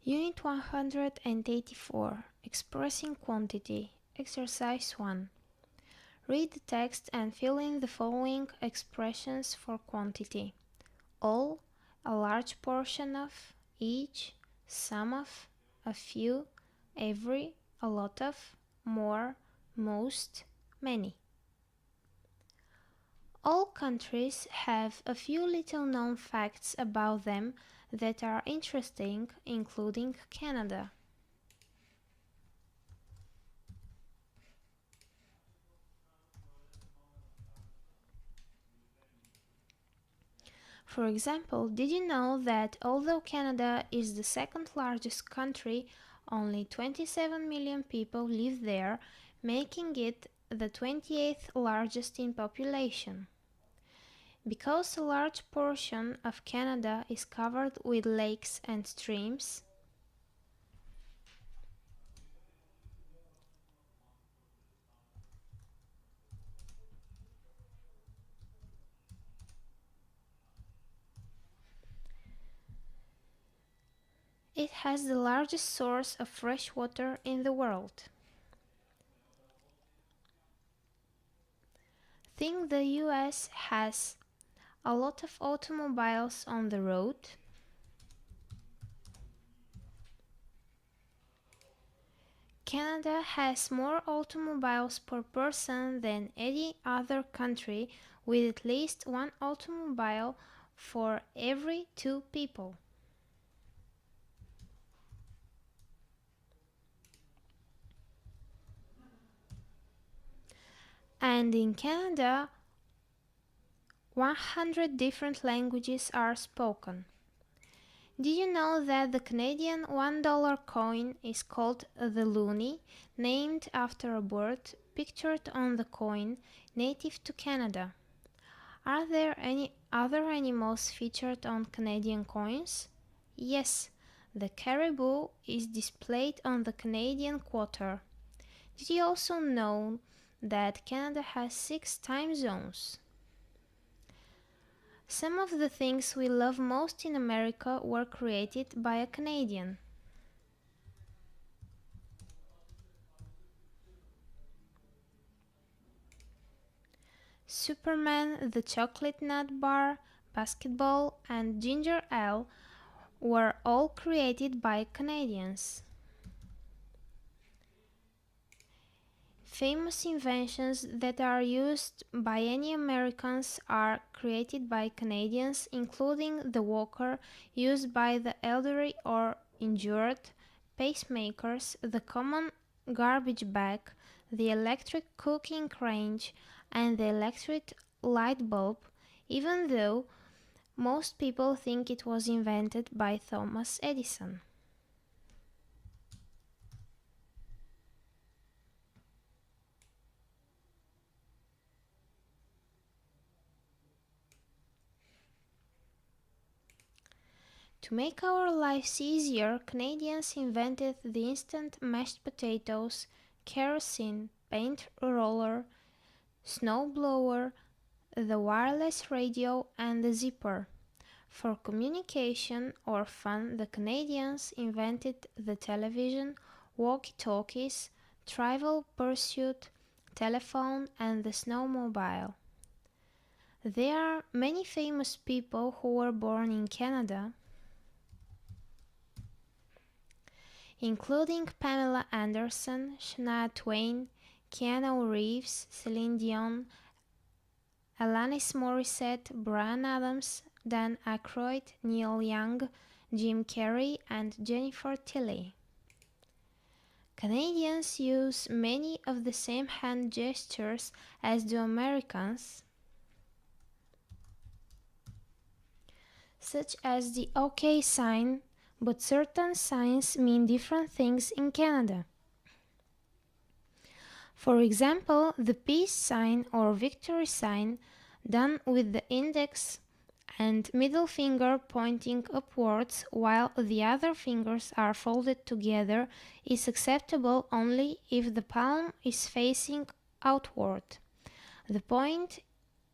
Unit 184. Expressing quantity. Exercise 1. Read the text and fill in the following expressions for quantity: all, a large portion of, each, some of, a few, every, a lot of, more, most, many. All countries have a few little known facts about them that are interesting, including Canada. For example, did you know that although Canada is the second largest country, only 27 million people live there, making it the 28th largest in population? Because a large portion of Canada is covered with lakes and streams, it has the largest source of fresh water in the world. Think the US has a lot of automobiles on the road? Canada has more automobiles per person than any other country, with at least one automobile for every 2 people. And in Canada, 100 different languages are spoken. Did you know that the Canadian $1 coin is called the loonie, named after a bird pictured on the coin, native to Canada? Are there any other animals featured on Canadian coins? Yes, the caribou is displayed on the Canadian quarter. Did you also know that Canada has 6 time zones? Some of the things we love most in America were created by a Canadian. Superman, the chocolate nut bar, basketball, and ginger ale were all created by Canadians. Famous inventions that are used by any Americans are created by Canadians, including the walker used by the elderly or injured, pacemakers, the common garbage bag, the electric cooking range, and the electric light bulb, even though most people think it was invented by Thomas Edison. To make our lives easier, Canadians invented the instant mashed potatoes, kerosene, paint roller, snowblower, the wireless radio, and the zipper. For communication or fun, the Canadians invented the television, walkie-talkies, Trivial Pursuit, telephone, and the snowmobile. There are many famous people who were born in Canada, including Pamela Anderson, Shania Twain, Keanu Reeves, Celine Dion, Alanis Morissette, Bryan Adams, Dan Aykroyd, Neil Young, Jim Carrey, and Jennifer Tilly. Canadians use many of the same hand gestures as do Americans, such as the OK sign, but certain signs mean different things in Canada. For example, the peace sign or victory sign, done with the index and middle finger pointing upwards while the other fingers are folded together, is acceptable only if the palm is facing outward. The point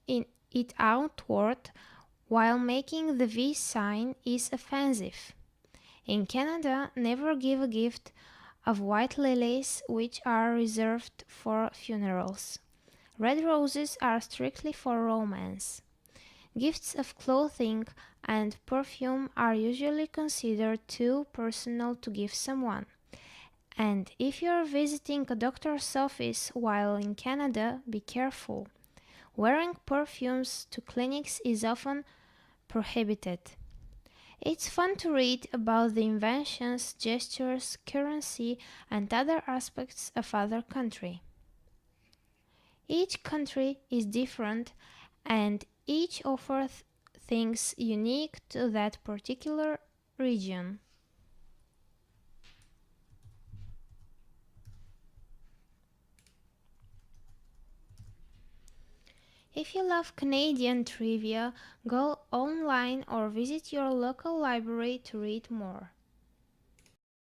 in it outward while making the V sign is offensive. In Canada, never give a gift of white lilies, which are reserved for funerals. Red roses are strictly for romance. Gifts of clothing and perfume are usually considered too personal to give someone. And if you're visiting a doctor's office while in Canada, be careful. Wearing perfumes to clinics is often prohibited. It's fun to read about the inventions, gestures, currency, and other aspects of other country. Each country is different and each offers things unique to that particular region. If you love Canadian trivia, go online or visit your local library to read more.